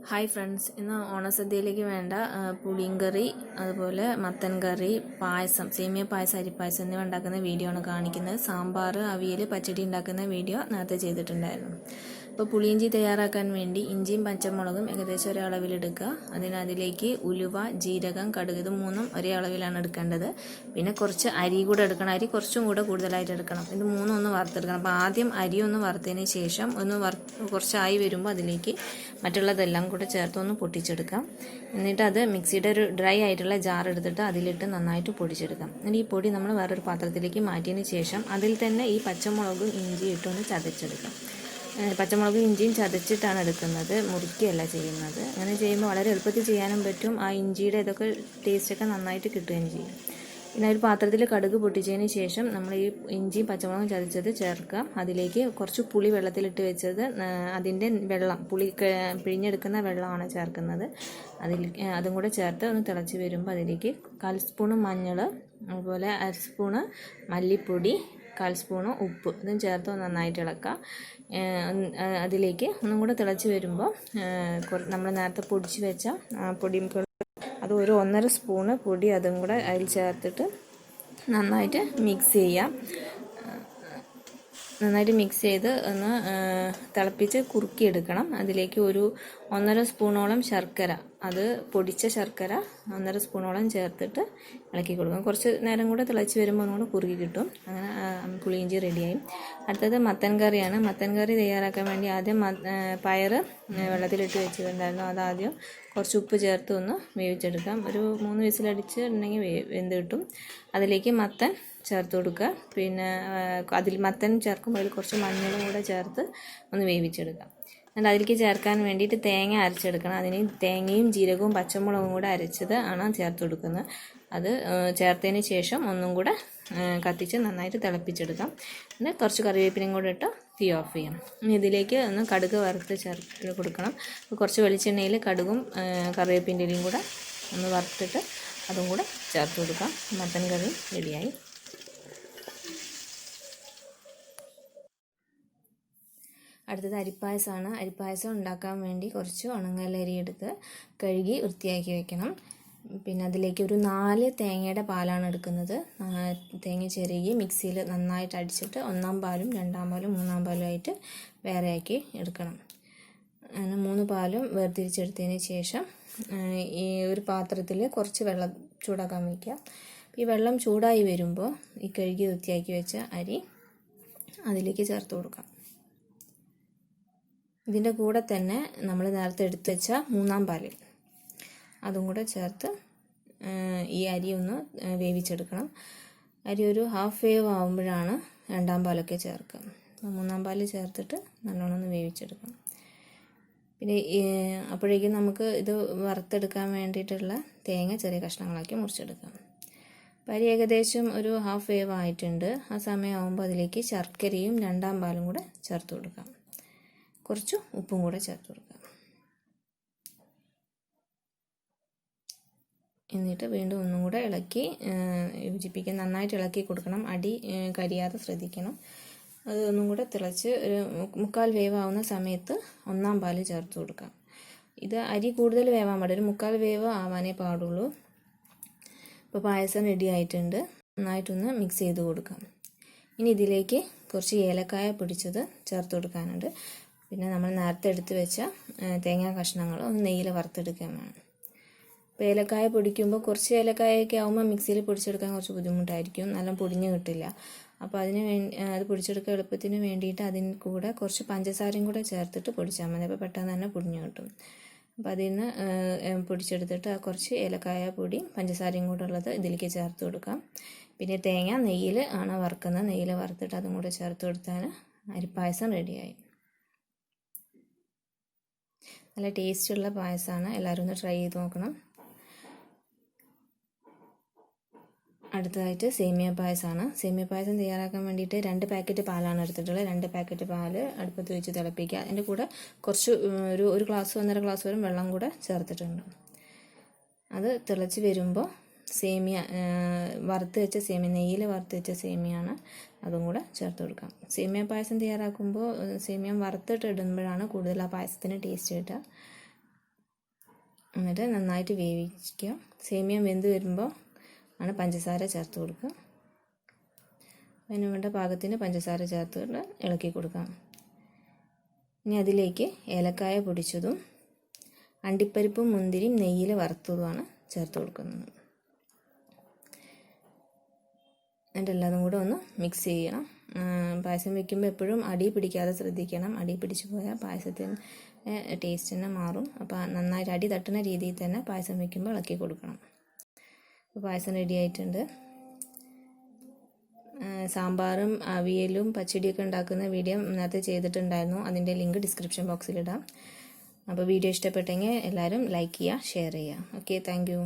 Hi friends, ഇന്ന് ഓണസദ്യയിലേക്ക് വേണ്ട പുളിങ്കറി, അതുപോലെ മത്തൻ കറി, പായസം, സേമിയ പായസം, അരിപ്പായസം എന്നിവ ഉണ്ടാക്കുന്ന വീഡിയോ ആണ് കാണിക്കുന്നത്. സാമ്പാർ, അവിയൽ, പച്ചടി ഉണ്ടാക്കുന്ന വീഡിയോ നേരത്തെ ചെയ്തിട്ടുണ്ടായിരുന്നു. ഇപ്പോൾ പുളിയിഞ്ചി തയ്യാറാക്കാൻ വേണ്ടി ഇഞ്ചിയും പച്ചമുളകും ഏകദേശം ഒരേ അളവിലെടുക്കുക. അതിലേക്ക് ഉലുവ, ജീരകം, കടുക് ഇത് മൂന്നും ഒരേ അളവിലാണ് എടുക്കേണ്ടത്. പിന്നെ കുറച്ച് അരി കൂടെ എടുക്കണം. അരി കുറച്ചും കൂടെ കൂടുതലായിട്ട് എടുക്കണം. ഇത് മൂന്നും ഒന്ന് വറുത്തെടുക്കണം. അപ്പോൾ ആദ്യം അരി ഒന്ന് വറുത്തതിന് ശേഷം കുറച്ചായി വരുമ്പോൾ അതിലേക്ക് മറ്റുള്ളതെല്ലാം കൂടെ ചേർത്ത് ഒന്ന് പൊട്ടിച്ചെടുക്കാം. എന്നിട്ട് അത് മിക്സിയുടെ ഒരു ഡ്രൈ ആയിട്ടുള്ള ജാർ എടുത്തിട്ട് അതിലിട്ട് നന്നായിട്ട് പൊടിച്ചെടുക്കാം. എന്നിട്ട് ഈ പൊടി നമ്മൾ വേറൊരു പാത്രത്തിലേക്ക് മാറ്റിയതിന് ശേഷം അതിൽ തന്നെ ഈ പച്ചമുളകും ഇഞ്ചിയും ഇട്ടൊന്ന് ചതച്ചെടുക്കാം. പച്ചമുളകും ഇഞ്ചിയും ചതച്ചിട്ടാണ് എടുക്കുന്നത്, മുറിക്കുകയല്ല ചെയ്യുന്നത്. അങ്ങനെ ചെയ്യുമ്പോൾ വളരെ എളുപ്പത്തിൽ ചെയ്യാനും പറ്റും. ആ ഇഞ്ചിയുടെ ഇതൊക്കെ ടേസ്റ്റൊക്കെ നന്നായിട്ട് കിട്ടുകയും ചെയ്യും. പിന്നെ ഒരു പാത്രത്തിൽ കടുക് പൊട്ടിച്ചതിന് ശേഷം നമ്മൾ ഈ ഇഞ്ചിയും പച്ചമുളകും ചതച്ചത് ചേർക്കുക. അതിലേക്ക് കുറച്ച് പുളി വെള്ളത്തിലിട്ട് വെച്ചത്, അതിൻ്റെ വെള്ളം, പുളി പിഴിഞ്ഞെടുക്കുന്ന വെള്ളമാണ് ചേർക്കുന്നത്. അതും കൂടെ ചേർത്ത് ഒന്ന് തിളച്ച് വരുമ്പോൾ അതിലേക്ക് 1/4 സ്പൂണ് മഞ്ഞൾ, അതുപോലെ 1/2 സ്പൂണ് മല്ലിപ്പൊടി, 1/4 സ്പൂണ് ഉപ്പ് ഇതും ചേർത്ത് നന്നായിട്ട് ഇളക്കുക. അതിലേക്ക് ഒന്നും കൂടെ തിളച്ച് വരുമ്പോൾ നമ്മൾ നേരത്തെ പൊടിച്ച് വെച്ച പൊടിയും അത് ഒരു 1.5 സ്പൂണ് പൊടി അതും കൂടെ അതിൽ ചേർത്തിട്ട് നന്നായിട്ട് മിക്സ് ചെയ്യാം. നന്നായിട്ട് മിക്സ് ചെയ്ത് ഒന്ന് തിളപ്പിച്ച് കുറുക്കിയെടുക്കണം. അതിലേക്ക് ഒരു 1.5 സ്പൂണോളം ശർക്കര, അത് പൊടിച്ച ശർക്കര 1.5 സ്പൂണോളം ചേർത്തിട്ട് ഇളക്കി കൊടുക്കും. കുറച്ച് നേരം കൂടെ തിളച്ച് വരുമ്പോൾ ഒന്നുകൂടെ കുറുകി കിട്ടും. അങ്ങനെ പുളിയിഞ്ചി റെഡിയായി. അടുത്തത് മത്തൻ കറിയാണ്. മത്തൻ കറി തയ്യാറാക്കാൻ വേണ്ടി ആദ്യം പയർ വെള്ളത്തിലിട്ട് വെച്ചിട്ടുണ്ടായിരുന്നു. അതാദ്യം കുറച്ച് ഉപ്പ് ചേർത്ത് ഒന്ന് വേവിച്ചെടുക്കാം. ഒരു 3 വിസിലടിച്ചിട്ടുണ്ടെങ്കിൽ വെന്ത് കിട്ടും. അതിലേക്ക് മത്തൻ ചേർത്ത് കൊടുക്കുക. പിന്നെ അതിൽ മത്തൻ ചേർക്കുമ്പോൾ അതിൽ കുറച്ച് മഞ്ഞളും കൂടെ ചേർത്ത് ഒന്ന് വേവിച്ചെടുക്കാം. എന്നിട്ട് അതിലേക്ക് ചേർക്കാൻ വേണ്ടിയിട്ട് തേങ്ങ അരച്ചെടുക്കണം. അതിന് തേങ്ങയും ജീരകവും പച്ചമുളകും കൂടെ അരച്ചത് ആണ് ചേർത്ത് കൊടുക്കുന്നത്. അത് ചേർത്തതിന് ശേഷം ഒന്നും കൂടെ കത്തിച്ച് നന്നായിട്ട് തിളപ്പിച്ചെടുക്കാം. എന്നിട്ട് കുറച്ച് കറിവേപ്പിലയും കൂടെ ഇട്ട് തീ ഓഫ് ചെയ്യണം. ഇനി ഇതിലേക്ക് ഒന്ന് കടുക് വറുത്ത് ചേർത്ത് കൊടുക്കണം. കുറച്ച് വെളിച്ചെണ്ണയിൽ കടുകും കറിവേപ്പിൻ്റെ ഇലയും കൂടെ ഒന്ന് വറുത്തിട്ട് അതും കൂടെ ചേർത്ത് കൊടുക്കാം. മത്തൻ കറി റെഡിയായി. അടുത്തത് അരിപ്പായസമാണ്. അരിപ്പായസം ഉണ്ടാക്കാൻ വേണ്ടി കുറച്ച് ഉണങ്ങലരി എടുത്ത് കഴുകി വൃത്തിയാക്കി വെക്കണം. പിന്നെ അതിലേക്ക് ഒരു 4 തേങ്ങയുടെ പാലാണ് എടുക്കുന്നത്. തേങ്ങ ചിരകി മിക്സിയിൽ നന്നായിട്ട് അടിച്ചിട്ട് 1-ാം പാലും 2-ാം പാലും 3-ാം പാലും ആയിട്ട് വേറെയാക്കി എടുക്കണം. അങ്ങനെ 3 പാലും വേർതിരിച്ചെടുത്തതിന് ശേഷം ഈ ഒരു പാത്രത്തിൽ കുറച്ച് വെള്ളം ചൂടാക്കാൻ വയ്ക്കുക. ഈ വെള്ളം ചൂടായി വരുമ്പോൾ ഈ കഴുകി വൃത്തിയാക്കി വെച്ച അരി അതിലേക്ക് ചേർത്ത് കൊടുക്കാം. ഇതിൻ്റെ കൂടെ തന്നെ നമ്മൾ നേരത്തെ എടുത്ത് വെച്ച 3-ാം പാൽ അതും കൂടെ ചേർത്ത് ഈ അരി ഒന്ന് വേവിച്ചെടുക്കണം. അരി ഒരു ഹാഫ് വേവ് ആകുമ്പോഴാണ് 2-ാം പാലൊക്കെ ചേർക്കുക. 3-ാം പാൽ ചേർത്തിട്ട് നല്ലോണം ഒന്ന് വേവിച്ചെടുക്കണം. പിന്നെ അപ്പോഴേക്കും നമുക്ക് ഇത് വറുത്തെടുക്കാൻ വേണ്ടിയിട്ടുള്ള തേങ്ങ ചെറിയ കഷ്ണങ്ങളാക്കി മുറിച്ചെടുക്കാം. അരി ഏകദേശം ഒരു ഹാഫ് വേവ് ആയിട്ടുണ്ട്. ആ സമയമാകുമ്പോൾ അതിലേക്ക് ശർക്കരയും 2-ാം പാലും കൂടെ ചേർത്ത് കൊടുക്കാം. കുറച്ച് ഉപ്പും കൂടെ ചേർത്ത് കൊടുക്കാം. എന്നിട്ട് വീണ്ടും ഒന്നും കൂടെ ഇളക്കി യോജിപ്പിക്കാൻ, നന്നായിട്ട് ഇളക്കി കൊടുക്കണം. അടി കരിയാതെ ശ്രദ്ധിക്കണം. അത് ഒന്നും കൂടെ തിളച്ച് ഒരു 3/4 വേവ് ആവുന്ന സമയത്ത് 1-ാം പാൽ ചേർത്ത് കൊടുക്കാം. ഇത് അരി കൂടുതൽ വേവാൻ പാടില്ല, ഒരു 3/4 വേവ് ആവാനേ പാടുള്ളൂ. ഇപ്പോൾ പായസം റെഡി ആയിട്ടുണ്ട്. നന്നായിട്ടൊന്ന് മിക്സ് ചെയ്ത് കൊടുക്കാം. ഇനി ഇതിലേക്ക് കുറച്ച് ഏലക്കായ പൊടിച്ചത് ചേർത്ത് കൊടുക്കാനുണ്ട്. പിന്നെ നമ്മൾ നേരത്തെ എടുത്ത് വെച്ച തേങ്ങാ കഷ്ണങ്ങൾ ഒന്ന് നെയ്യിൽ വറുത്തെടുക്കാൻ വേണം. ഇപ്പോൾ ഏലക്കായ പൊടിക്കുമ്പോൾ കുറച്ച് ഏലക്കായൊക്കെ ആകുമ്പോൾ മിക്സിയിൽ പൊടിച്ചെടുക്കാൻ കുറച്ച് ബുദ്ധിമുട്ടായിരിക്കും, നല്ല പൊടിഞ്ഞ് കിട്ടില്ല. അപ്പോൾ അത് പൊടിച്ചെടുക്കാൻ എളുപ്പത്തിന് വേണ്ടിയിട്ട് അതിന് കൂടെ കുറച്ച് പഞ്ചസാരയും കൂടെ ചേർത്തിട്ട് പൊടിച്ചാൽ മതി. അപ്പോൾ പെട്ടെന്ന് തന്നെ പൊടിഞ്ഞ് കിട്ടും. അപ്പോൾ അതിൽ നിന്ന് പൊടിച്ചെടുത്തിട്ട് ആ കുറച്ച് ഏലക്കായ പൊടി പഞ്ചസാരയും കൂടെ ഉള്ളത് ഇതിലേക്ക് ചേർത്ത് കൊടുക്കാം. പിന്നെ തേങ്ങ നെയ്യിൽ ആണ് വറുക്കുന്നത്. നെയ്യിൽ വറുത്തിട്ട് അതും കൂടെ ചേർത്ത് കൊടുത്താൽ അരിപ്പായസം റെഡിയായി. നല്ല ടേസ്റ്റുള്ള പായസമാണ്. എല്ലാവരും ഒന്ന് ട്രൈ ചെയ്ത് നോക്കണം. അടുത്തതായിട്ട് സേമിയ പായസമാണ്. സേമിയ പായസം തയ്യാറാക്കാൻ വേണ്ടിയിട്ട് 2 പാക്കറ്റ് പാലാണ് എടുത്തിട്ടുള്ളത്. 2 പാക്കറ്റ് പാൽ അടുപ്പത്ത് വെച്ച് തിളപ്പിക്കുക. അതിൻ്റെ കൂടെ കുറച്ച് ഒരു ഗ്ലാസ് 1.5 ഗ്ലാസ് വരെ വെള്ളം കൂടെ ചേർത്തിട്ടുണ്ട്. അത് തിളച്ച് വരുമ്പോൾ സേമിയ വറുത്ത് വെച്ച സേമിയ, നെയ്യിൽ വറുത്ത് വെച്ച സേമിയാണ്, അതും കൂടെ ചേർത്ത് കൊടുക്കാം. സേമിയ പായസം തയ്യാറാക്കുമ്പോൾ സേമിയ വറുത്തിട്ട് ഇടുമ്പോഴാണ് കൂടുതൽ ആ പായസത്തിന് ടേസ്റ്റ് കിട്ടുക. എന്നിട്ട് നന്നായിട്ട് വേവിക്കുക. സേമിയ വെന്ത് വരുമ്പോൾ ആണ് പഞ്ചസാര ചേർത്ത് കൊടുക്കുക. അതിന് വേണ്ട പാകത്തിന് പഞ്ചസാര ചേർത്ത് ഇളക്കി കൊടുക്കാം. ഇനി അതിലേക്ക് ഏലക്കായ പൊടിച്ചതും അണ്ടിപ്പരിപ്പും മുന്തിരിയും നെയ്യിൽ വറുത്തതുമാണ് ചേർത്ത് കൊടുക്കുന്നത്. എന്നിട്ട് എല്ലാതും കൂടെ ഒന്ന് മിക്സ് ചെയ്യണം. പായസം വയ്ക്കുമ്പോൾ എപ്പോഴും അടി പിടിക്കാതെ ശ്രദ്ധിക്കണം. അടി പിടിച്ചു പോയാൽ പായസത്തിന് ടേസ്റ്റ് തന്നെ മാറും. അപ്പോൾ നന്നായിട്ട് അടി തട്ടുന്ന രീതിയിൽ തന്നെ പായസം വയ്ക്കുമ്പോൾ ഇളക്കി കൊടുക്കണം. അപ്പോൾ പായസം റെഡി ആയിട്ടുണ്ട്. സാമ്പാറും അവിയലും പച്ചടിയൊക്കെ ഉണ്ടാക്കുന്ന വീഡിയോ നേരത്തെ ചെയ്തിട്ടുണ്ടായിരുന്നു. അതിൻ്റെ ലിങ്ക് ഡിസ്ക്രിപ്ഷൻ ബോക്സിലിടാം. അപ്പോൾ വീഡിയോ ഇഷ്ടപ്പെട്ടെങ്കിൽ എല്ലാവരും ലൈക്ക് ചെയ്യുക, ഷെയർ ചെയ്യുക. Okay, thank you.